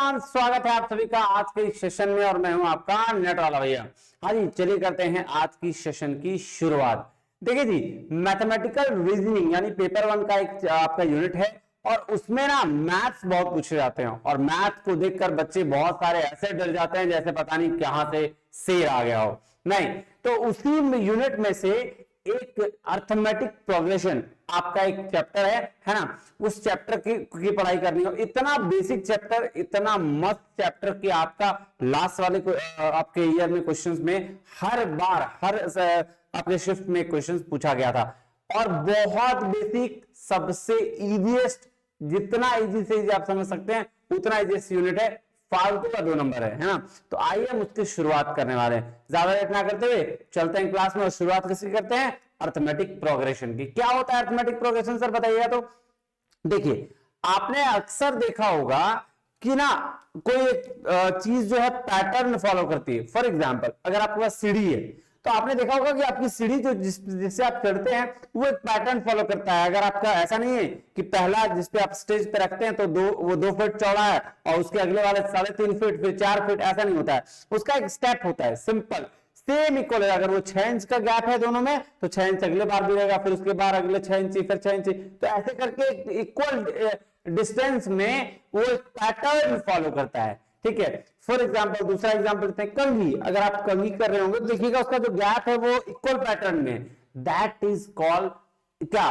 Everyone, स्वागत है आप सभी का आज के सेशन में और मैं हूं आपका नेट वाला भैया। हाँ जी, चलिए करते हैं आज की सेशन की शुरुआत। देखिए जी, मैथमेटिकल रीजनिंग यानी पेपर वन का एक आपका यूनिट है और उसमें ना मैथ्स बहुत पूछे जाते हैं और मैथ को देखकर बच्चे बहुत सारे ऐसे डर जाते हैं जैसे पता नहीं कहां से शेर आ गया हो। नहीं तो उसी यूनिट में से एक अर्थमेटिक प्रोग्रेशन आपका एक चैप्टर है ना, उस चैप्टर की पढ़ाई करनी हो। इतना बेसिक चैप्टर, इतना मस्त चैप्टर कि आपका लास्ट वाले आपके ईयर में क्वेश्चंस में हर बार हर आपके शिफ्ट में क्वेश्चंस पूछा गया था और बहुत बेसिक, सबसे इजीएस्ट, जितना इजी से इजी आप समझ सकते हैं उतना इजीएस्ट यूनिट है। फालतू का 2 नंबर है ना। तो आइए हम उसकी शुरुआत करने वाले हैं, ज्यादा लेट ना करते हुए चलते हैं क्लास में और शुरुआत किसकी करते हैं, अर्थमेटिक प्रोग्रेशन की। क्या होता है अर्थमेटिक प्रोग्रेशन सर बताइएगा। तो देखिए, आपने अक्सर देखा होगा कि ना कोई चीज जो है पैटर्न फॉलो करती है। फॉर एग्जाम्पल, अगर आपके पास सीढ़ी है तो आपने देखा होगा कि आपकी सीढ़ी जो जिससे आप चढ़ते हैं वो एक पैटर्न फॉलो करता है। अगर आपका ऐसा नहीं है कि पहला जिसपे आप स्टेज पे रखते हैं तो वो 2 फीट चौड़ा है और उसके अगले वाले 3.5 फीट, फिर 4 फीट, ऐसा नहीं होता है। उसका एक स्टेप होता है, सिंपल सेम इक्वल है। अगर वो 6 इंच का गैप है दोनों में तो 6 इंच अगले बार भी रहेगा, फिर उसके बाद अगले 6 इंच, फिर 6 इंच, तो ऐसे करके इक्वल डिस्टेंस में वो एक पैटर्न फॉलो करता है। ठीक है। फॉर एग्जाम्पल, दूसरा एग्जाम्पल लेते हैं, कंघी। अगर आप कंघी कर रहे होंगे तो देखिएगा उसका जो गैप है वो इक्वल पैटर्न में, दैट इज कॉल्ड क्या,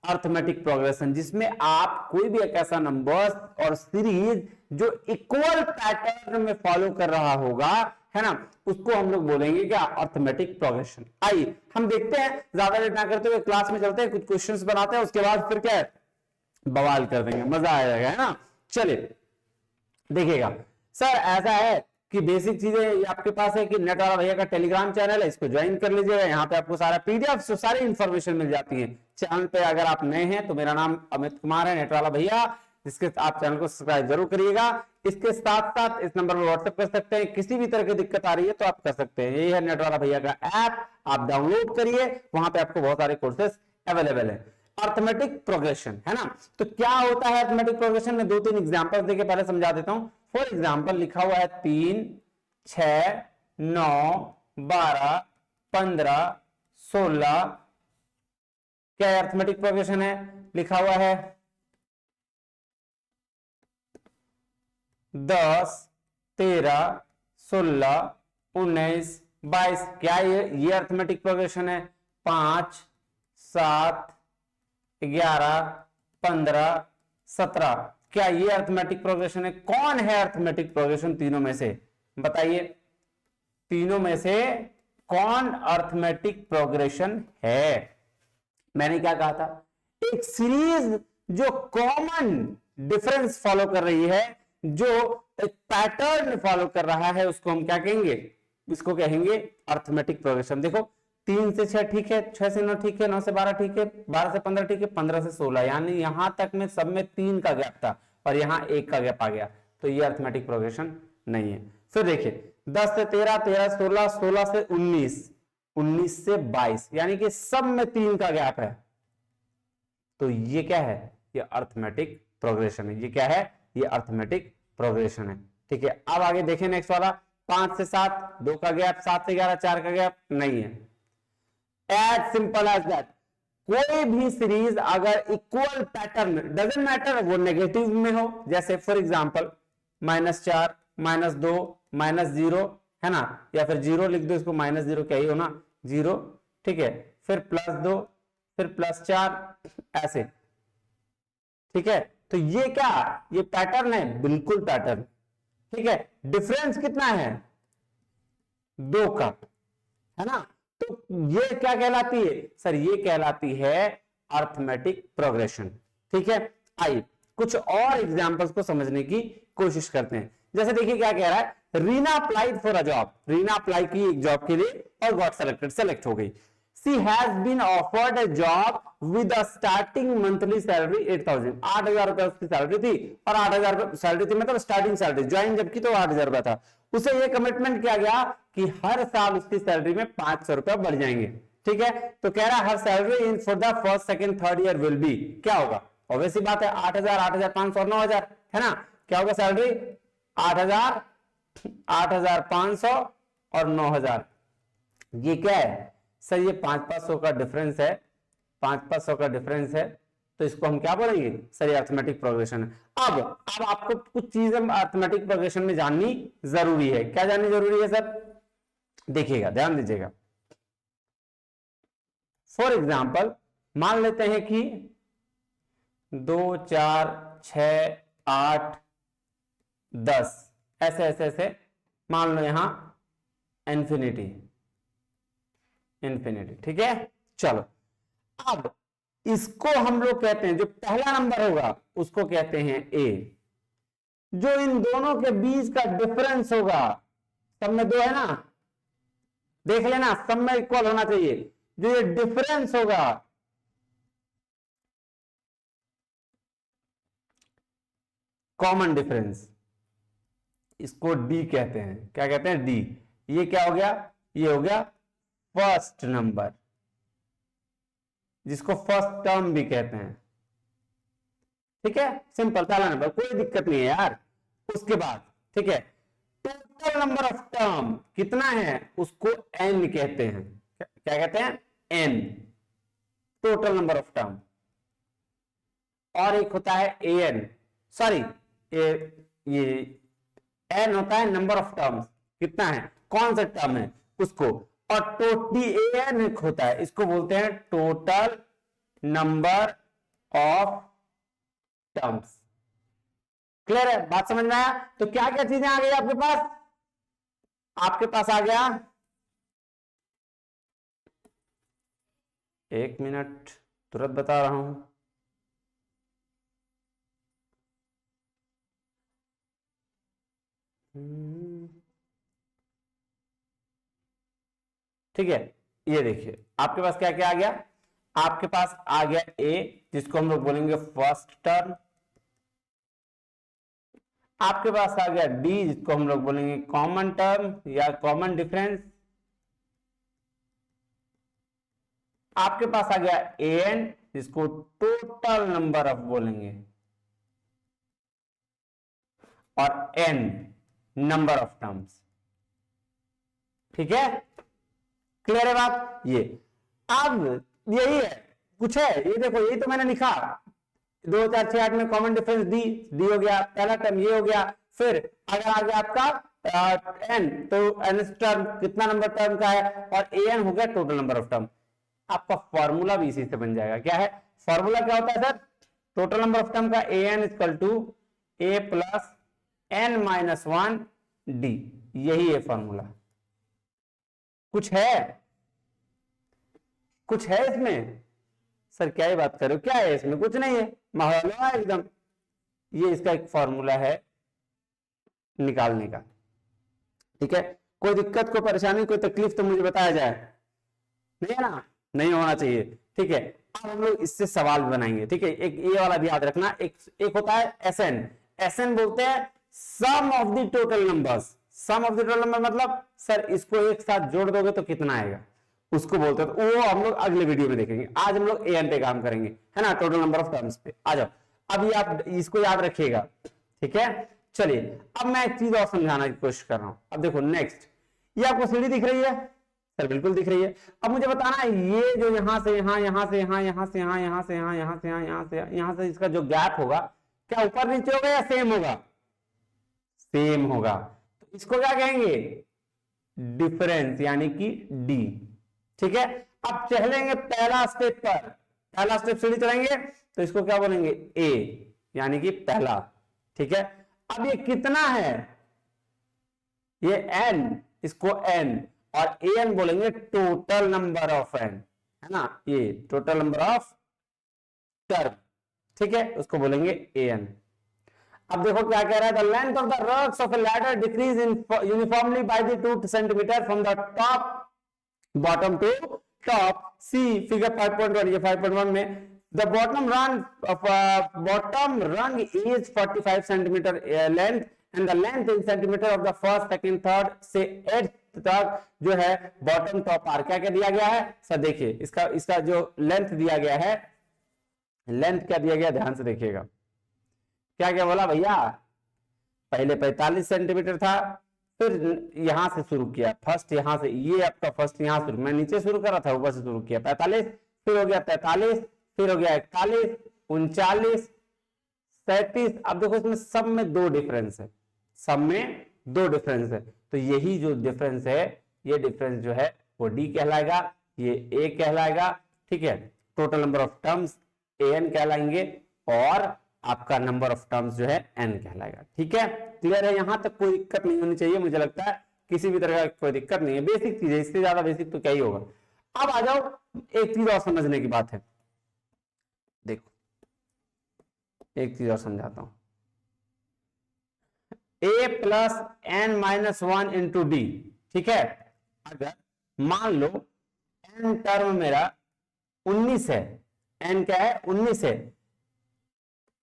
अर्थमेटिक प्रोग्रेशन, जिसमें आप कोई भी एक ऐसा नंबर और सीरीज जो इक्वल पैटर्न में फॉलो कर रहा होगा, है ना, उसको हम लोग बोलेंगे क्या, अर्थमेटिक प्रोग्रेशन। आइए हम देखते हैं, ज्यादा लेट ना करते हुए क्लास में चलते हैं, कुछ क्वेश्चंस बनाते हैं, उसके बाद फिर क्या है, बवाल कर देंगे, मजा आ जाएगा, है ना। चलिए देखिएगा सर, ऐसा है कि बेसिक चीजें आपके पास है कि नेट वाला भैया का टेलीग्राम चैनल है, इसको ज्वाइन कर लीजिएगा। यहाँ पे आपको सारा पीडीएफ सारी इंफॉर्मेशन मिल जाती है चैनल पे। अगर आप नए हैं तो मेरा नाम अमित कुमार है, नेट वाला भैया, जिसके आप चैनल को सब्सक्राइब जरूर करिएगा। इसके साथ साथ इस नंबर पर व्हाट्सएप कर सकते हैं, किसी भी तरह की दिक्कत आ रही है तो आप कर सकते हैं। यही है नेट वाला भैया का ऐप, आप डाउनलोड करिए, वहां पे आपको बहुत सारे कोर्सेस अवेलेबल है। अर्थमेटिक प्रोग्रेशन, है ना। तो क्या होता है अर्थमेटिक प्रोग्रेशन में 2-3 एग्जांपल्स देके पहले समझा देता हूं। फॉर एग्जांपल लिखा हुआ है 3, 6, 9, 12, 15, 16, क्या अर्थमेटिक प्रोग्रेशन है। लिखा हुआ है 10, 13, 16, 19, 22, क्या ये अर्थमेटिक प्रोग्रेशन है। 5, 7, 11, 15, 17, क्या ये अर्थमेटिक प्रोग्रेशन है। कौन है अर्थमेटिक प्रोग्रेशन तीनों में से, बताइए, तीनों में से कौन अर्थमेटिक प्रोग्रेशन है। मैंने क्या कहा था, एक सीरीज जो कॉमन डिफरेंस फॉलो कर रही है, जो एक पैटर्न फॉलो कर रहा है, उसको हम क्या कहेंगे, इसको कहेंगे अर्थमेटिक प्रोग्रेशन। देखो 3 से 6 ठीक है, 6 से 9 ठीक है, 9 से 12 ठीक है, 12 से 15 ठीक है, 15 से 16, यानी यहां तक में सब में 3 का गैप था और यहां 1 का गैप आ गया, तो ये अर्थमेटिक प्रोग्रेशन नहीं है। फिर देखिए 10 से 13, 13 से 16, 16 से 19, 19 से 22, यानी कि सब में 3 का गैप है, तो ये क्या है, ये अर्थमेटिक प्रोग्रेशन है। ये क्या है, ये अर्थमेटिक प्रोग्रेशन है। ठीक है, अब आगे देखें नेक्स्ट वाला, 5 से 7, 2 का गैप, 7 से 11, 4 का गैप, नहीं है। एज सिंपल एज दैट, कोई भी सीरीज अगर इक्वल पैटर्न, डजंट मैटर वो नेगेटिव में हो, जैसे फॉर एग्जांपल -4, -2, -0, है ना, या फिर 0 लिख दो इसको, -0 क्या ही हो ना, 0, ठीक है, फिर +2, फिर +4, ऐसे, ठीक है। तो ये क्या, ये पैटर्न है, बिल्कुल पैटर्न। ठीक है, डिफरेंस कितना है, 2 का, है ना। तो ये क्या कहलाती है सर, ये कहलाती है अर्थमेटिक प्रोग्रेशन। ठीक है, आइए कुछ और एग्जांपल्स को समझने की कोशिश करते हैं। जैसे देखिए क्या कह रहा है, Reena applied for a job, Reena apply की एक जॉब के लिए और गॉट सेलेक्टेड, सेलेक्ट हो गई। She has been offered a job with a starting monthly salary 8,000, 8,000 रुपए उसकी सैलरी थी और 8,000 रुपए सैलरी थी, मतलब स्टार्टिंग सैलरी, ज्वाइन जब की तो 8,000 रुपए था। उसे ये कमिटमेंट किया गया कि हर साल उसकी सैलरी में 500 रुपए बढ़ जाएंगे। ठीक है, तो कह रहा है हर salary in for the first, second, third year will be, क्या होगा, ऑब्वियस सी बात है 8,000, 8,500 और 9,000, है ना। क्या होगा सैलरी, 8,000, 8,500 और 9,000। ये क्या है सर? ये 500 का डिफरेंस है, 500 का डिफरेंस है, तो इसको हम क्या बोलेंगे सर? ये अरिथमेटिक प्रोग्रेशन है। अब आपको कुछ चीजें अरिथमेटिक प्रोग्रेशन में जाननी जरूरी है। क्या जाननी जरूरी है सर? देखिएगा, ध्यान दीजिएगा। फॉर एग्जाम्पल मान लेते हैं कि 2, 4, 6, 8, 10 ऐसे ऐसे ऐसे, मान लो यहां इन्फिनिटी, इन्फिनिटी, ठीक है। चलो अब इसको हम लोग कहते हैं, जो पहला नंबर होगा उसको कहते हैं ए। जो इन दोनों के बीच का डिफरेंस होगा, सब में 2 है ना, देख लेना, सब में इक्वल होना चाहिए। जो ये डिफरेंस होगा, कॉमन डिफरेंस, इसको डी कहते हैं। क्या कहते हैं? डी। ये क्या हो गया? ये हो गया फर्स्ट नंबर, जिसको फर्स्ट टर्म भी कहते हैं, ठीक है। सिंपल, पहला नंबर, कोई दिक्कत नहीं है यार। उसके बाद ठीक है, टोटल नंबर ऑफ टर्म कितना है उसको एन कहते हैं। क्या कहते हैं? N, total number of term. और एक होता है एन, सॉरी ये एन होता है नंबर ऑफ टर्म्स, कितना है, कौन सा टर्म है उसको। और टोटी एन एक होता है, इसको बोलते हैं total number of terms. Clear है? बात समझ में आया? तो क्या क्या चीजें आ गई आपके पास? आपके पास आ गया, 1 मिनट तुरंत बता रहा हूं। ठीक है, ये देखिए आपके पास क्या क्या आ गया। आपके पास आ गया ए, जिसको हम लोग बोलेंगे फर्स्ट टर्म। आपके पास आ गया डी, जिसको हम लोग बोलेंगे कॉमन टर्म या कॉमन डिफरेंस। आपके पास आ गया ए एन, जिसको टोटल नंबर ऑफ बोलेंगे, और एन नंबर ऑफ टर्म्स। ठीक है, क्लियर है बात? ये अब यही है, कुछ है, ये देखो, यही तो मैंने लिखा, 2, 4, 6, 8 में कॉमन डिफरेंस डी, डी हो गया पहला टर्म, ये हो गया। फिर अगर आ गया आपका एन, तो एन टर्म कितना नंबर टर्म का है, और ए एन हो गया टोटल नंबर ऑफ टर्म। आपका फॉर्मूला भी इसी से बन जाएगा। क्या है फॉर्मूला? क्या होता है sir? Total number of term का a n equal to a plus n minus 1 d, यही है फॉर्मूला। कुछ है, कुछ है इसमें? सर क्या ही बात कर रहे हो, क्या है इसमें? कुछ नहीं है, माहौल है एकदम। ये इसका एक फॉर्मूला है निकालने का। ठीक है, कोई दिक्कत, कोई परेशानी, कोई तकलीफ तो मुझे बताया जाए, नहीं है ना? नहीं होना चाहिए। ठीक है, अब हम लोग इससे सवाल बनाएंगे। ठीक है, एक ये वाला भी याद रखना। एक होता है एस एन। एस एन बोलते हैं sum of the total numbers. Sum of the total number मतलब सर इसको एक साथ जोड़ दोगे तो कितना आएगा, उसको बोलते हैं। तो वो हम लोग अगले वीडियो में देखेंगे। आज हम लोग एन पे काम करेंगे, है ना, टोटल नंबर ऑफ टर्म्स पे। आ जाओ, अभी आप इसको याद रखिएगा। ठीक है, चलिए अब मैं एक चीज और समझाने की कोशिश कर रहा हूं। अब देखो नेक्स्ट, ये आपको सीढ़ी दिख रही है सर? बिल्कुल दिख रही है। अब मुझे बताना है, ये जो यहां से यहां, यहां से यहां, यहां से यहां, यहां से यहां, यहां से यहां, यहां से यहां से इसका जो गैप होगा, क्या ऊपर नीचे होगा या सेम होगा? सेम होगा। तो इसको क्या कहेंगे? डिफरेंस, यानी कि डी। ठीक है, अब चलेंगे पहला स्टेप पर, पहला स्टेप सीढ़ी चलेंगे तो इसको क्या बोलेंगे? ए, यानी कि पहला। ठीक है, अब ये कितना है? ये एन, इसको एन, और ए एन बोलेंगे टोटल नंबर ऑफ एन, है ना, ये टोटल नंबर ऑफ टर्म। ठीक है, उसको बोलेंगे ए एन। अब देखो क्या कह रहा है, the length of the rungs of a ladder decrease in uniformly by the 2 centimetre from the top bottom to top. See figure 5.1, ये 5.1 में the bottom rung is 45 centimeter length and the length in centimeter of the first, second, third से 8th तक जो है bottom top are. क्या क्या दिया गया है सर? देखिए इसका जो लेंथ दिया गया है, लेंथ क्या दिया गया, ध्यान से देखिएगा। क्या क्या बोला भैया? पहले 45 सेंटीमीटर था, फिर यहां से शुरू किया, फर्स्ट यहां से, ये आपका फर्स्ट यहां शुरू, मैं नीचे शुरू कर रहा था, ऊपर से शुरू किया 45, फिर हो गया 43, फिर हो गया 41, 39, 37। अब देखो इसमें सब में दो डिफरेंस है, सब में दो डिफरेंस है, तो यही जो डिफरेंस है, ये डिफरेंस जो है वो डी कहलाएगा, ये ए कहलाएगा, ठीक है। Total number of terms an कहलाएंगे और आपका नंबर ऑफ टर्म्स जो है n कहलाएगा, ठीक है। क्लियर है, यहां तक कोई दिक्कत नहीं होनी चाहिए, मुझे लगता है किसी भी तरह की कोई दिक्कत नहीं है, बेसिक चीज है, इससे ज्यादा बेसिक तो क्या ही होगा। अब आ जाओ, एक चीज और समझने की बात है, देखो एक चीज और समझाता हूं, a plus n minus one into d, ठीक है। अगर मान लो n टर्म मेरा 19 है, n क्या है 19 है,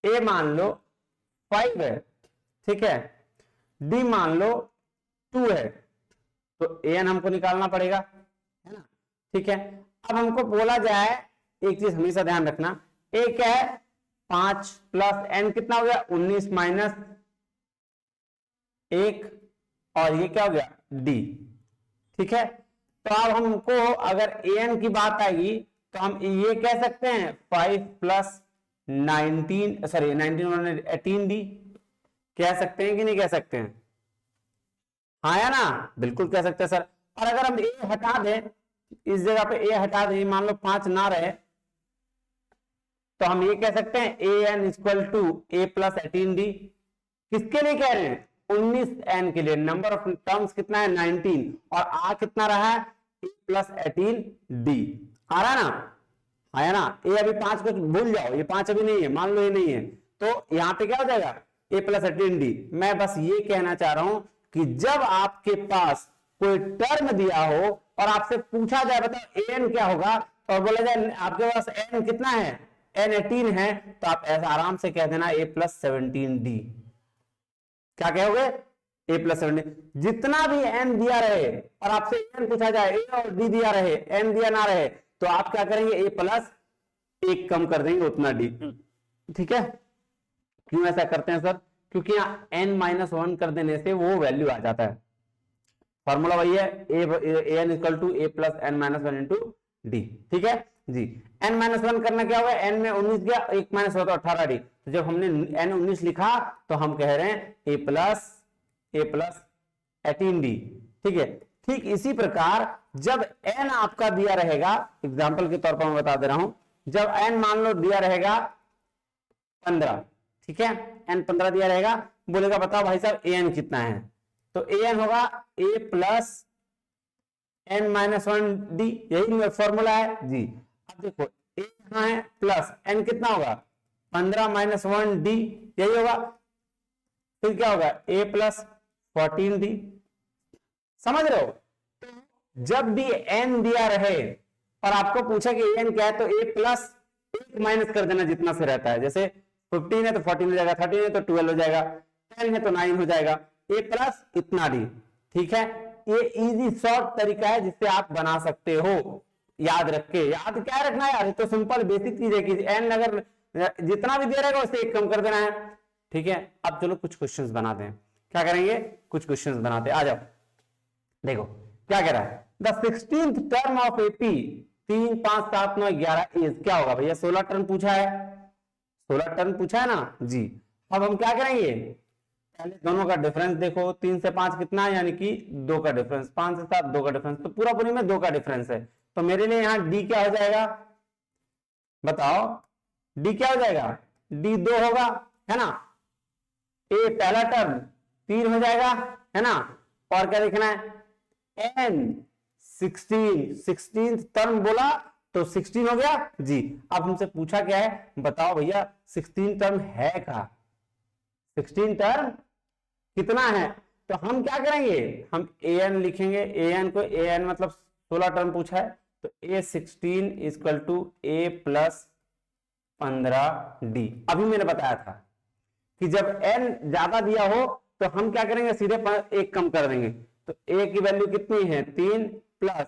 a मान लो 5 है, ठीक है, d मान लो 2 है, तो an हमको निकालना पड़ेगा, है ना, ठीक है। अब हमको बोला जाए, एक चीज हमेशा ध्यान रखना, a क्या है 5 प्लस n कितना हो गया 19 माइनस 1, और ये क्या हो गया d, ठीक है। तो अब हमको अगर an की बात आएगी तो हम ये कह सकते हैं 5 प्लस 19, सॉरी 19 18d, कह सकते हैं कि नहीं कह सकते हैं, हाँ या ना, बिल्कुल कह सकते हैं सर। और अगर हम a हटा दें, इस जगह पे a हटा दें, मान लो 5 ना रहे, तो हम ये कह सकते हैं an equal to a plus 18d, किसके लिए कह रहे हैं 19n के लिए, नंबर ऑफ टर्म्स कितना है 19, और आ कितना रहा है a प्लस 18d, आ रहा ना, आया ना। a अभी 5 को भूल जाओ, ये 5 अभी नहीं है, मान लो ये नहीं है, तो यहाँ पे क्या हो जाएगा a प्लस 18d। मैं बस ये कहना चाह रहा हूं कि जब आपके पास कोई टर्म दिया हो और आपसे पूछा जाए बताओ an क्या होगा, और बोला जाए आपके पास n कितना है, n 18 है, तो आप ऐसा आराम से कह देना a प्लस 17d, क्या कहोगे a प्लस 17, जितना भी n दिया रहे और आपसे n पूछा जाए, a और d दिया रहे, n दिया ना रहे, तो आप क्या करेंगे a प्लस 1 कम कर देंगे उतना d, ठीक है। क्यों ऐसा करते हैं सर, क्योंकि यहाँ n माइनस 1 कर देने से वो वैल्यू आ जाता है, फॉर्मूला वही है an equal to a plus n minus 1 into d, ठीक है जी। n माइनस 1 करना क्या होगा, n में 19 गया, 1 माइनस हुआ तो 18d, तो जब हमने n 19 लिखा तो हम कह रहे हैं a प्लस 18d, ठीक है। ठीक इसी प्रकार जब n आपका दिया रहेगा, एग्जांपल के तौर पर मैं बता दे रहा हूं, जब n मान लो दिया रहेगा 15, ठीक है, n 15 दिया रहेगा, बोलेगा बताओ भाई साहब an कितना है, तो an होगा a plus n minus 1d, यही फॉर्मूला है जी। अब देखो a यहां है प्लस n कितना होगा 15 माइनस 1d, यही होगा, फिर क्या होगा a प्लस 14d, समझ रहे हो। तो जब भी n दिया रहे और आपको पूछा कि n क्या है, तो a प्लस 1 माइनस कर देना जितना से रहता है, जैसे 15 है तो 14 हो जाएगा, 13 है तो 12 हो जाएगा, 10 है तो 9 हो जाएगा, a प्लस इतना d, ठीक है। ये इजी शॉर्ट तरीका है जिससे आप बना सकते हो, याद रख के, याद क्या रखना है यार, ये तो सिंपल बेसिक चीज है कि n अगर जितना भी दे रहेगा उससे 1 कम कर देना है, ठीक है। अब चलो कुछ क्वेश्चंस बनाते हैं, क्या करेंगे कुछ क्वेश्चंस बनाते हैं, आ जाओ देखो क्या कह रहा है, the 16th term of AP 3 5 7 9 11 is, क्या होगा भैया 16 टर्म पूछा है, 16 टर्म पूछा है ना जी। अब हम क्या करेंगे, पहले दोनों का डिफरेंस देखो, 3 से 5 कितना है, यानी कि 2 का डिफरेंस, 5 से 7 2 का डिफरेंस, तो पूरा पूरी में 2 का डिफरेंस है, तो मेरे लिए यहां डी क्या हो जाएगा, बताओ डी क्या हो जाएगा, डी 2 होगा, है ना, ए पहला टर्म 3 हो जाएगा, है ना, और क्या लिखना है n 16 टर्म बोला तो 16 हो गया जी। अब हमसे पूछा क्या है, बताओ भैया 16 टर्म है क्या, 16 टर्म कितना है, तो हम क्या करेंगे, हम an लिखेंगे, an को an मतलब 16 टर्म पूछा है, तो a 16 equal to a plus 15d। अभी मैंने बताया था कि जब n ज्यादा दिया हो तो हम क्या करेंगे, सीधे 1 कम कर देंगे, तो a की वैल्यू कितनी है 3 प्लस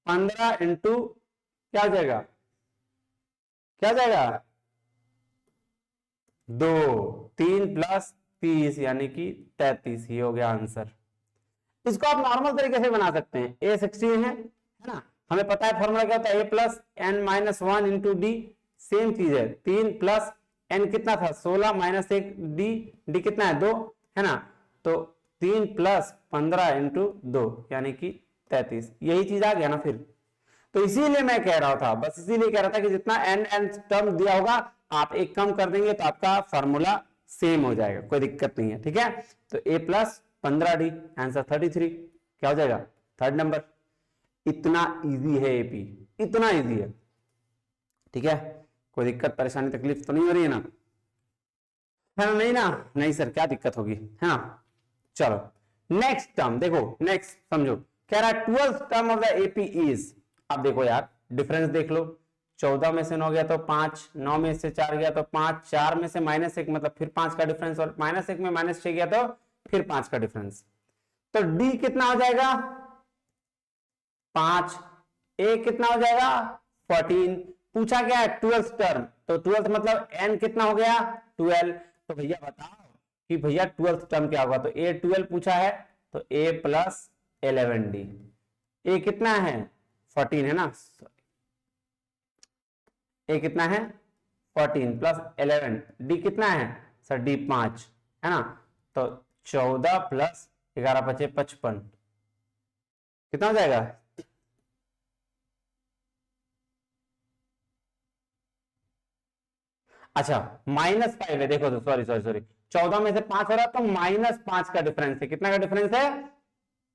15 इंटू क्या हो जाएगा, क्या हो जाएगा 2, 3 प्लस 30 यानी कि 33, ही हो गया आंसर। इसको आप नॉर्मल तरीके से बना सकते हैं, ए 16 है ना, हमें पता है फॉर्मूला क्या होता है, a plus n minus 1 into d, same चीज है, 3 प्लस एन कितना था 16 माइनस 1 डी, डी कितना है 2 है ना, तो 3 प्लस 15 इंटू 2 यानी कि 33, यही चीज आ गया ना फिर। तो इसीलिए मैं कह रहा था, बस इसीलिए कह रहा था कि जितना एन एन टर्म दिया होगा आप एक कम कर देंगे तो आपका फॉर्मूला सेम हो जाएगा, कोई दिक्कत नहीं है, ठीक है। तो ए प्लस 15 डी, आंसर 33, क्या हो जाएगा थर्ड नंबर। इतना इजी है एपी, इतना इजी है, ठीक है, कोई दिक्कत परेशानी तकलीफ तो नहीं हो रही है ना, है ना, नहीं ना, नहीं सर क्या दिक्कत होगी, है ना। चलो नेक्स्ट टर्म देखो, नेक्स्ट समझो, कह रहा है 12th term of the AP is, अब देखो यार डिफरेंस देख लो, 14 में से 9 गया तो 5, 9 में से 4 गया तो 5, 4 में से -1 मतलब फिर 5 का डिफरेंस, और -1 में -6 गया तो फिर 5 का डिफरेंस, तो डी कितना हो जाएगा 5, ए कितना हो जाएगा 14, पूछा क्या है 12th टर्म, तो 12th मतलब n कितना हो गया 12, तो भैया बताओ कि भैया 12th टर्म क्या होगा, तो ए 12 पूछा है तो a प्लस 11d, ए कितना है 14 है ना, ए कितना है 14 प्लस 11, डी कितना है सर डी 5 है ना, तो 14 प्लस 11 बचे 55, कितना हो जाएगा, अच्छा -5 है, देखो तो सॉरी सॉरी सॉरी, 14 में से 5 हो रहा तो -5 का डिफरेंस है, कितना का डिफरेंस है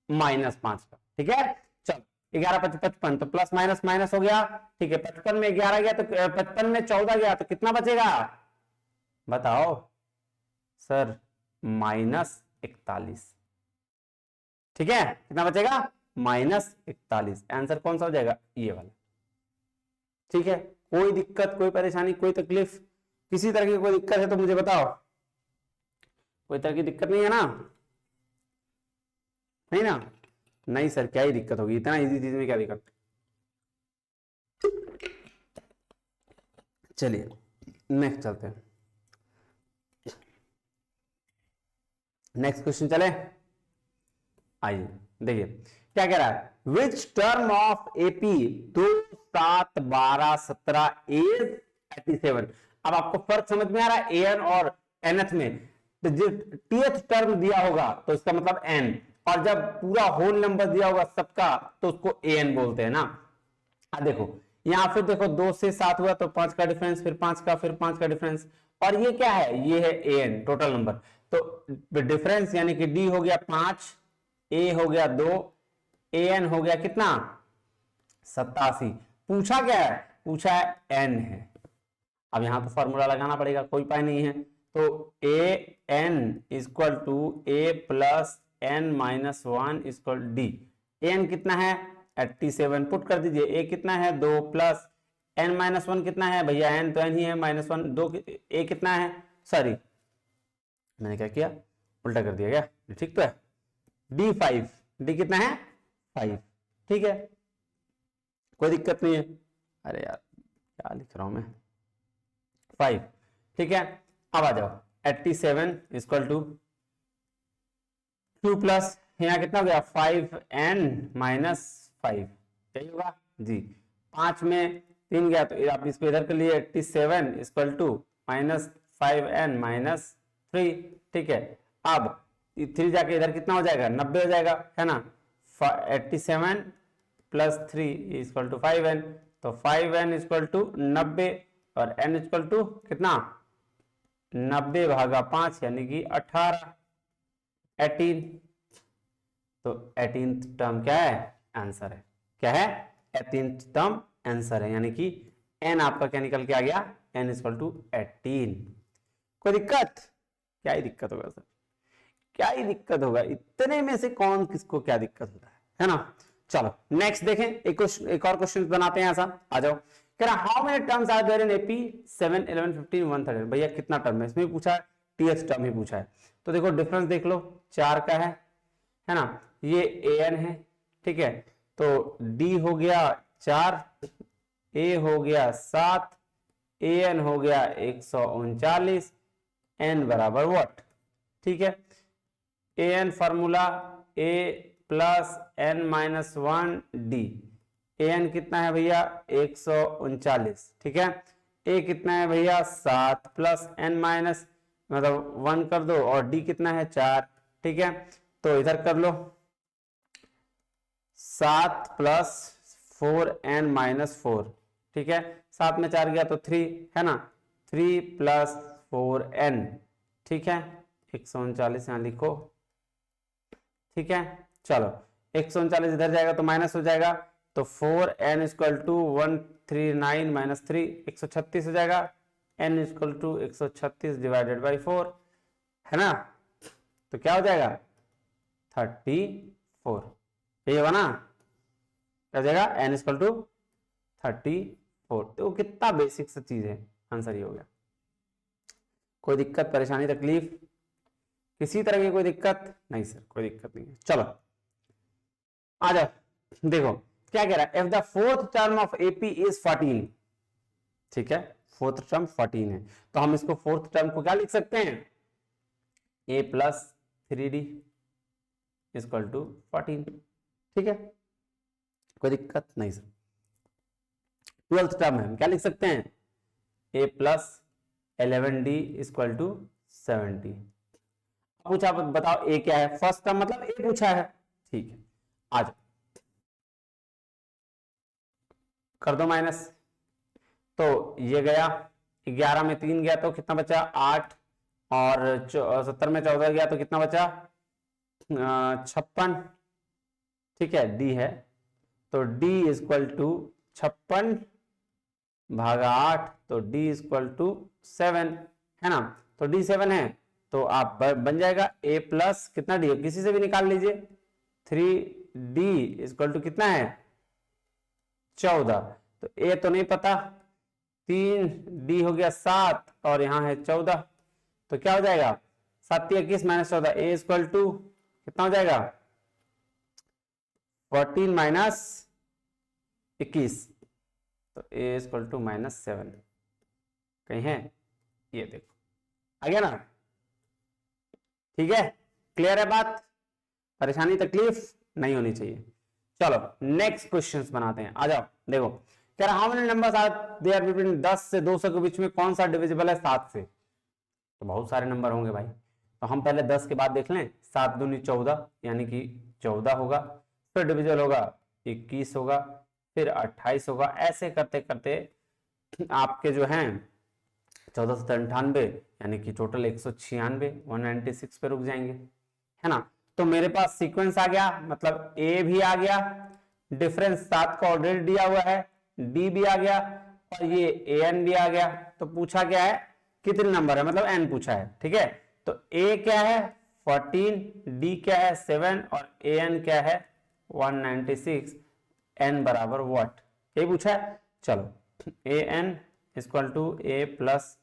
-5 का, ठीक है। चलो 11 5 55, तो प्लस माइनस माइनस हो गया, ठीक है, 55 में 11 गया तो 55 में 14 गया तो कितना बचेगा बताओ सर -41, ठीक है, कितना बचेगा -41, आंसर कौन सा हो जाएगा ये वाला, ठीक है। कोई दिक्कत कोई परेशानी कोई तकलीफ किसी तरह की कोई दिक्कत है तो मुझे बताओ, कोई तरह की दिक्कत नहीं है ना, नहीं ना, नहीं सर क्या ही दिक्कत होगी, इतना इजी चीज में क्या दिक्कत। चलिए नेक्स्ट चलते हैं, नेक्स्ट क्वेश्चन चले, आइए देखिए क्या कह रहा है, which term of AP 2 7 12 17 is 87, अब आपको फर्क समझ में आ रहा है एन और एनथ में, तो टीएथ टर्म दिया होगा तो इसका मतलब एन, और जब पूरा होल नंबर दिया होगा सबका तो उसको एन बोलते हैं ना। अब देखो यहां फिर देखो 2 से 7 हुआ तो 5 का डिफरेंस, फिर 5 का, फिर 5 का डिफरेंस, और ये क्या है ये है एन टोटल नंबर, तो डिफरेंस यानी कि डी हो गया 5, ए हो गया 2, ए एन हो गया कितना 87, पूछा क्या है पूछा है एन है, अब यहां तो फॉर्मूला लगाना पड़ेगा कोई उपाय नहीं है, तो a n equal to a plus n minus 1 equal d, n कितना है 87 पुट कर दीजिए, ए कितना है 2 प्लस एन माइनस 1 कितना है भैया एन तो एन ही है -1, 2 ए कितना है, सॉरी मैंने क्या किया उल्टा कर दिया क्या, ठीक तो है, डी 5, डी कितना है 5, ठीक है कोई दिक्कत नहीं है, अरे यार क्या लिख रहा हूं मैं 5, ठीक है। अब आ जाओ 87 इक्वल टू 2 प्लस यहाँ कितना हो गया 5n माइनस 5, यही होगा जी, 5 में 3 गया तो आप इसको इधर कर लिए 87 इक्वल टू -5n माइनस 3, ठीक है। अब 3 जाके इधर कितना हो जाएगा 90 हो जाएगा है ना, 87 प्लस 3 इक्वल टू 5n, तो 5n इक्वल टू 90 और n इक्वल टू कितना 90 भागा 5 यानी कि 18 तो 18th टर्म क्या है आंसर है, क्या है 18th टर्म आंसर है, यानी कि n आपका क्या निकल के आ गया n इक्वल टू 18। कोई दिक्कत, क्या ही दिक्कत होगा सर, क्या ही दिक्कत होगा, इतने में से कौन किसको क्या दिक्कत होता है ना। चलो नेक्स्ट देखें, एक और क्वेश्चन बनाते हैं ऐसा, आ जाओ, कह रहा how many terms are there in AP 7 11 15 130, भैया कितना टर्म है इसमें पूछा है, टीएच टर्म ही पूछा है, तो देखो डिफरेंस देख लो 4 का है ना, ये एन है, ठीक है, तो डी हो गया 4, ए हो गया 7, ए एन हो गया 139, एन बराबर व्हाट ठीक है। A n formula a plus n minus one d. A n कितना है भैया 139, ठीक है। ए कितना है भैया 7 प्लस एन माइनस मतलब 1 कर दो, और डी कितना है 4, ठीक है। तो इधर कर लो 7 प्लस 4 एन माइनस 4, ठीक है। 7 में 4 गया तो 3 है ना, 3 प्लस 4 एन, ठीक है। 139 यहाँ लिखो, ठीक है। चलो 139 इधर जाएगा तो माइनस हो जाएगा, तो 4 एन इक्वल टू 139 माइनस 3 136 हो जाएगा। N equal to 136 divided by 4 है ना, तो क्या हो जाएगा 34, यही होगा ना, क्या हो जाएगा एन इक्वल टू 34। तो कितना बेसिक सा चीज है, आंसर ये हो गया। कोई दिक्कत परेशानी तकलीफ किसी तरह की कोई दिक्कत नहीं सर, कोई दिक्कत नहीं है। चलो आ जाओ, देखो क्या कह रहा है, if the fourth term of AP is 14, ठीक है। फोर्थ टर्म 14 है, तो हम इसको फोर्थ टर्म को क्या लिख सकते हैं, ए प्लस 3d इक्वल टू 14, ठीक है, कोई दिक्कत नहीं सर। 12th टर्म है, हम क्या लिख सकते हैं, ए प्लस 11d इक्वल टू 70। पूछा बताओ ए क्या है, फर्स्ट टर्म मतलब ए पूछा है, ठीक है। आज कर दो माइनस, तो ये गया 11 में 3 गया तो कितना बचा 8, और 70 में 14 गया तो कितना बचा 56, ठीक है। डी है तो डी इक्वल टू 56 भागा 8, तो डी इक्वल टू 7 है ना, तो डी 7 है, तो आप बन जाएगा ए प्लस कितना डी, किसी से भी निकाल लीजिए, 3d इक्वल टू कितना है 14, तो ए तो नहीं पता, 3d हो गया 7 और यहां है 14, तो क्या हो जाएगा 7 21 माइनस 14, ए इक्वल टू कितना हो जाएगा 14 माइनस 21, तो ए इक्वल टू -7 कहीं है, ये देखो आ गया ना, ठीक है। क्लियर है बात, परेशानी तकलीफ नहीं होनी चाहिए। चलो नेक्स्ट क्वेश्चंस बनाते हैं, आ जाओ। देखो कह रहा how many numbers are there between 10 से 200 के बीच में कौन सा डिविजिबल है 7 से, तो बहुत सारे नंबर होंगे भाई, तो हम पहले 10 के बाद देख लें, 7 दूनी 14 यानी कि 14 होगा, फिर डिविजिबल होगा 21 होगा, फिर 28 होगा, ऐसे करते करते आपके जो हैं 1498 यानी कि टोटल 196 196 पे रुक जाएंगे, है ना। तो मेरे पास सीक्वेंस आ गया, मतलब ए भी आ गया, डिफरेंस 7 का ऑलरेडी दिया हुआ है, डी भी आ गया, और ये ए एन भी आ गया। तो पूछा क्या है कितने नंबर है, मतलब एन पूछा है, ठीक है। तो ए क्या है 14, डी क्या है 7 और ए एन क्या है 196, एन बराबर व्हाट, ये पूछा है। चलो a n equal to a plus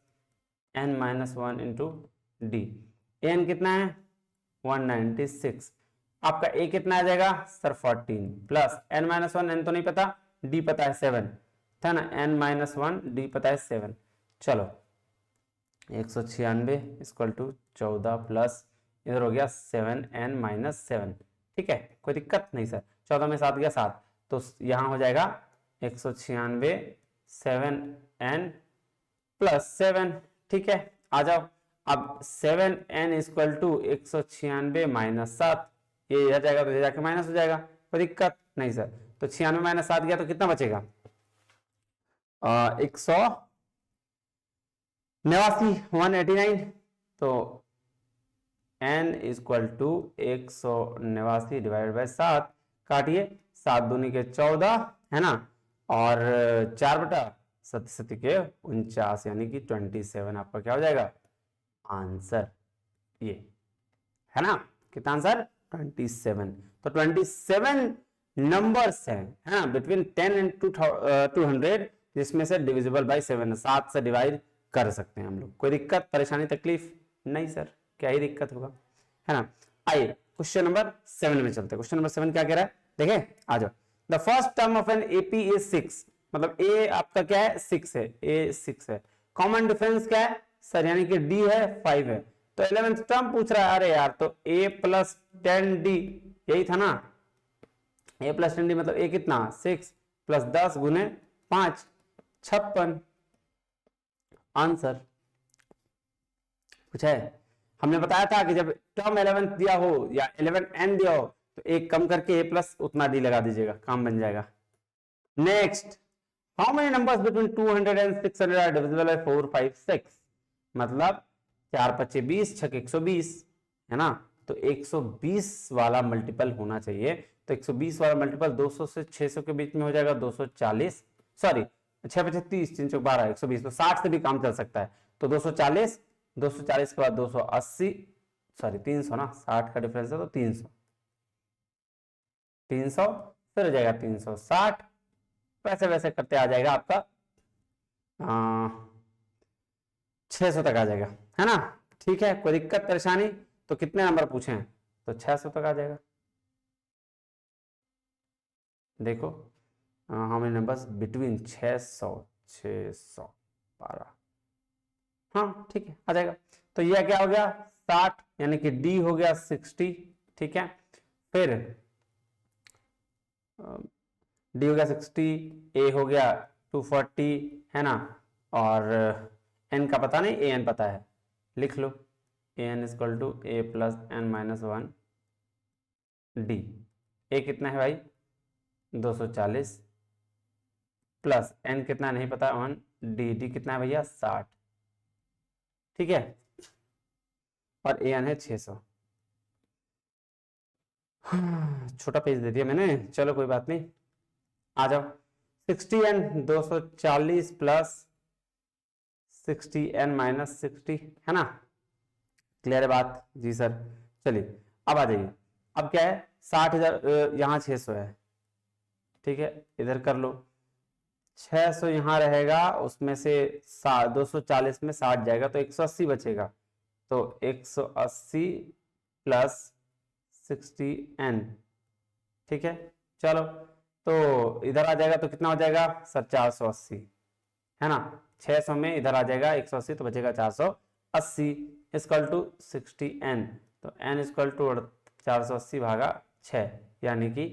n minus 1 into d, n कितना है 196, आपका ए कितना आ जाएगा sir 14 plus n minus 1, n तो नहीं पता, डी पता है 7 था ना, एन माइनस 1 डी पता है 7। चलो 196 इक्वल टू 14 प्लस इधर हो गया 7 एन माइनस 7, ठीक है, कोई दिक्कत नहीं सर। 14 में 7 गया 7, तो यहां हो जाएगा 196 7 एन प्लस 7, ठीक है। आ जाओ अब 7 एन इक्वल टू 196 माइनस 7, ये इधर जाएगा तो इधर जाके माइनस हो जाएगा, कोई दिक्कत नहीं सर। तो 96 माइनस 7 गया तो कितना बचेगा 189, तो n equal to 189 divided by 7, काटिए 7 दूनी के 14 है ना, और 4 बटा 7 के 49 यानी कि 27 आपका क्या हो जाएगा आंसर, ये है ना, कितना आंसर 27। तो 27 नंबर्स है ना बिटवीन 10 एंड 200, जिसमें से डिविजिबल बाय 7 से डिवाइड कर सकते हैं हम लोग। कोई दिक्कत परेशानी तकलीफ नहीं सर, क्या ही दिक्कत होगा, है ना। आइए क्वेश्चन नंबर 7 में चलते हैं। क्वेश्चन नंबर 7 क्या कह रहा है, देखें आ जाओ। The first term of an AP is 6, मतलब ए आपका क्या है 6 है, ए 6 है। कॉमन डिफरेंस क्या है सर, यानी कि डी है 5 है, तो 11th टर्म पूछ रहा है, अरे यार तो a प्लस 10d यही था ना, a प्लस 10d मतलब a कितना 6 प्लस 10 गुने 5 56 आंसर। कुछ है, हमने बताया था कि जब टर्म 11th दिया हो या 11n दिया हो तो एक कम करके a प्लस उतना d लगा दीजिएगा, काम बन जाएगा। Next, how many numbers between 200 and 600 are divisible by 4 5 6, मतलब 4 पच्चे 20 6 120 है ना, तो 120 वाला मल्टीपल होना चाहिए। तो 120 वाला मल्टीपल 200 से 600 के बीच में हो जाएगा 240, सॉरी 6 पच्चे 30 3 चौक 12 120, तो 60 से भी काम चल सकता है। तो 240 240 के बाद 280, सॉरी 300 ना, 60 का डिफरेंस है तो 300 300 फिर हो जाएगा 360, वैसे वैसे करते आ जाएगा आपका 600 तक आ जाएगा, है ना। ठीक है, कोई दिक्कत परेशानी, तो कितने नंबर पूछे हैं, तो 600 तक आ जाएगा। देखो हाउ मेनी नंबर्स बिटवीन 600 612, हाँ ठीक है आ जाएगा। तो यह क्या हो गया 60, यानी कि डी हो गया 60, ठीक है। फिर डी हो गया 60, ए हो गया 240, है ना, और एन का पता नहीं, ए एन पता है, लिख लो a n equal to a plus n minus 1 d. A कितना है भाई 240 प्लस एन कितना नहीं पता 1, डी डी कितना है भैया 60, ठीक है, और ए एन है 600। छोटा पेज दे दिया मैंने, चलो कोई बात नहीं, आ जाओ। 60n 240 प्लस 60n माइनस 60, है ना, क्लियर है बात जी सर। चलिए अब आ जाइए, अब क्या है 60 इधर, यहाँ 600 है, ठीक है, इधर कर लो 600 यहाँ रहेगा, उसमें से 240 में 60 जाएगा तो 180 बचेगा, तो 180 प्लस 60n, ठीक है। चलो तो इधर आ जाएगा तो कितना हो जाएगा सर 480, है ना, 600 में इधर आ जाएगा 180 तो बचेगा 480 इक्वल टू 60n, तो n इक्वल टू 480 भागा 6, यानी कि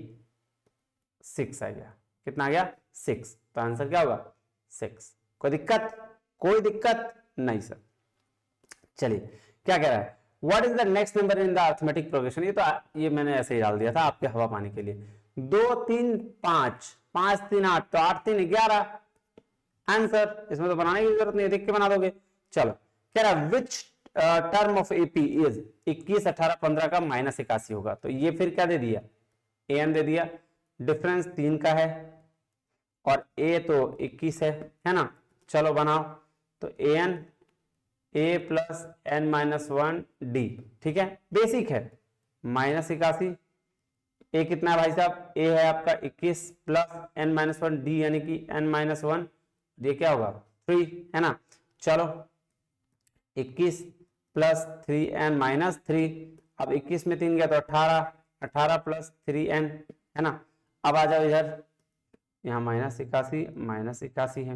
6 आ गया। कितना आ गया 6, तो आंसर क्या होगा 6। कोई दिक्कत, कोई दिक्कत नहीं सर। चलिए क्या कह रहा है, what is the next number in the arithmetic progression, ये मैंने ऐसे ही डाल दिया था आपके हवा पाने के लिए। 2 3 5 5 3 8, तो 8 3 11 आंसर, इसमें तो बनाने की जरूरत नहीं, देख के बना दोगे। चलो कह रहा है which term of AP is 21 18 15 का माइनस 81 होगा, तो ये फिर क्या दे दिया एन दे दिया, डिफरेंस 3 का है और ए तो 21 है ना। चलो बनाओ, तो n a plus n minus 1 d, ठीक है, बेसिक है, माइनस 81, ए कितना है भाई साहब, ए है आपका 21 प्लस एन माइनस 1 डी यानी कि एन माइनस 1, ये क्या होगा 3, है ना। चलो 21 प्लस 3n माइनस 3, अब 21 में 3 गया तो 18, 18 प्लस 3n, है ना। अब आ जाओ इधर, यहाँ माइनस 81 है,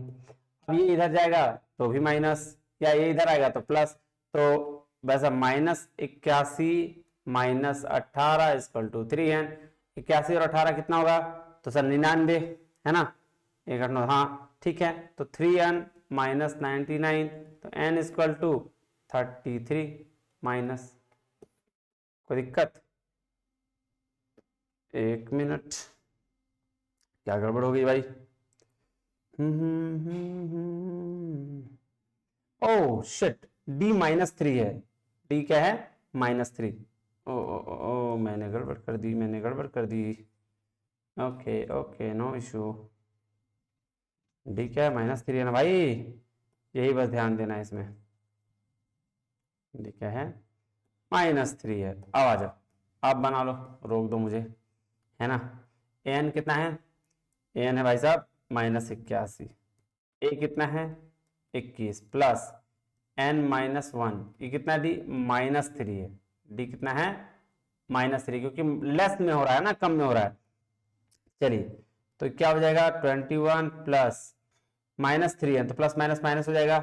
अब ये इधर जाएगा तो भी माइनस, या ये इधर आएगा तो प्लस, तो वैसा minus 81 minus 18 equal to 3n, 81 और 18 कितना होगा, तो सर 99, है ना, 1 हाँ ठीक है, तो 3n माइनस 99, तो n इक्वल टू 33 माइनस, कोई दिक्कत, 1 मिनट, क्या गड़बड़ हो गई भाई, ओ शिट, d -3 है, d क्या है -3, ओ मैंने गड़बड़ कर दी, okay okay no issue, d क्या है -3 है ना भाई, यही बस ध्यान देना है इसमें, d क्या है -3 है। अब आ जाओ, अब बना लो, रोक दो मुझे, है ना। an कितना है, an है भाई साहब -81, a कितना है 21 प्लस n माइनस 1, ये कितना डी -3 है, डी कितना है -3, क्योंकि लेस में हो रहा है ना, कम में हो रहा है। चलिए तो क्या हो जाएगा 21 प्लस -3 है तो प्लस माइनस माइनस हो जाएगा,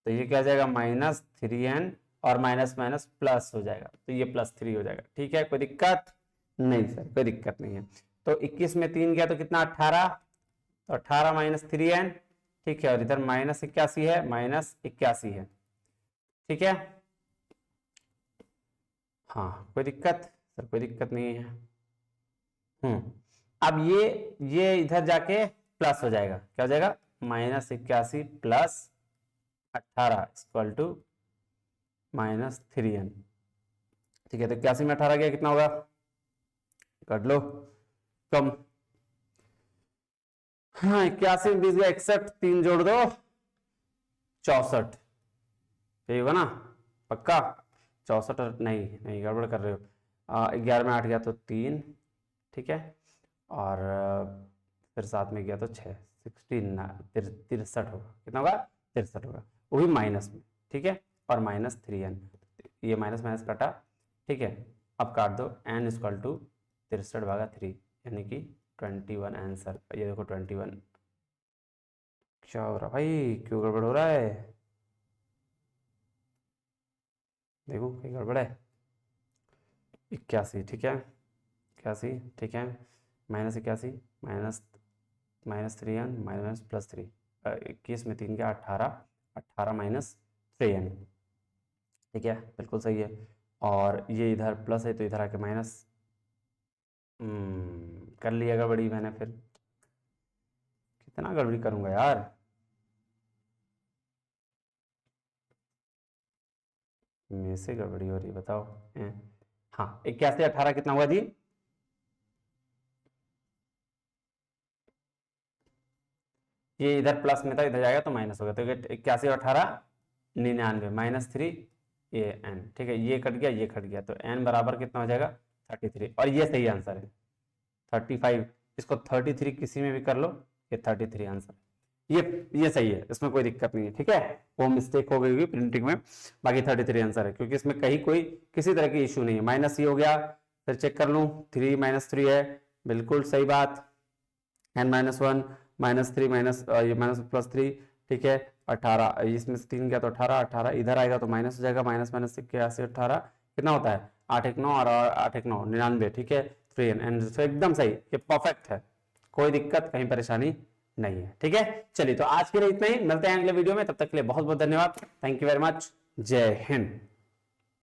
तो ये क्या हो जाएगा -3n और माइनस माइनस प्लस हो जाएगा, तो ये +3 हो जाएगा। ठीक है, कोई दिक्कत नहीं सर, कोई दिक्कत नहीं है। तो 21 में 3 गया तो कितना 18, तो 18 - 3n। ठीक है, और इधर -81 है, -81 है। ठीक है, हाँ कोई दिक्कत सर, कोई दिक्कत नहीं है। अब ये इधर जाके प्लस हो जाएगा, क्या हो जाएगा -81 प्लस 18 इक्वल टू -3n। ठीक है, तो 81 में 18 गया कितना होगा, कर लो कम। हाँ 81 में 20 गया 61, 3 जोड़ दो 64, यही होगा ना पक्का। 64 नहीं गड़बड़ कर रहे हो। 11 में 8 गया तो 3, ठीक है, और फिर 7 में गया तो 6, 63 होगा, कितना होगा 63 होगा, वो भी माइनस में। ठीक है, और -3n, ये माइनस माइनस काटा। ठीक है, अब काट दो n इक्वल टू 63/3 यानी कि 21 आंसर। ये देखो 21, क्या हो रहा भाई, क्यों गड़बड़ हो रहा है, देखो कहीं गड़बड़ है। 81, ठीक है 81, ठीक है, -81 -3n -+3, 21 में 3 गया 18, 18 - 3n। ठीक है, बिल्कुल सही है। और ये इधर प्लस है तो इधर आके माइनस, कर लिया गड़बड़ी मैंने, फिर कितना गड़बड़ी करूंगा यार। मेरे से गड़बड़ी हो रही है, बताओ। हाँ 81 18 कितना हुआ जी, ये इधर प्लस में था, इधर जाएगा तो माइनस होगा, तो 81 और 18 99 -3 ये n। ठीक है, ये कट गया ये कट गया, तो n बराबर कितना हो जाएगा 33, और ये सही आंसर है 35। इसको 33 किसी में भी कर लो, ये 33 आंसर है। ये सही है, इसमें कोई दिक्कत नहीं है। ठीक है, वो मिस्टेक हो गई होगी प्रिंटिंग में, बाकी 33 आंसर है, क्योंकि इसमें कहीं कोई किसी तरह की इशू नहीं है। माइनस ये हो गया, फिर चेक कर लूँ 3 - 3 है, बिल्कुल सही बात। n - 1 -3 ये +3, ठीक है 18, इसमें से 3 गया तो 18, 18 इधर आएगा तो माइनस हो जाएगा, माइनस माइनस से 18 कितना होता है 8 1 9 और 8 1 9 99। ठीक है, 3n तो एकदम सही, ये परफेक्ट है, कोई दिक्कत कहीं परेशानी नहीं है। ठीक है, चलिए तो आज के लिए इतना ही, मिलते हैं अगले वीडियो में, तब तक के लिए बहुत बहुत धन्यवाद, थैंक यू वेरी मच, जय हिंद।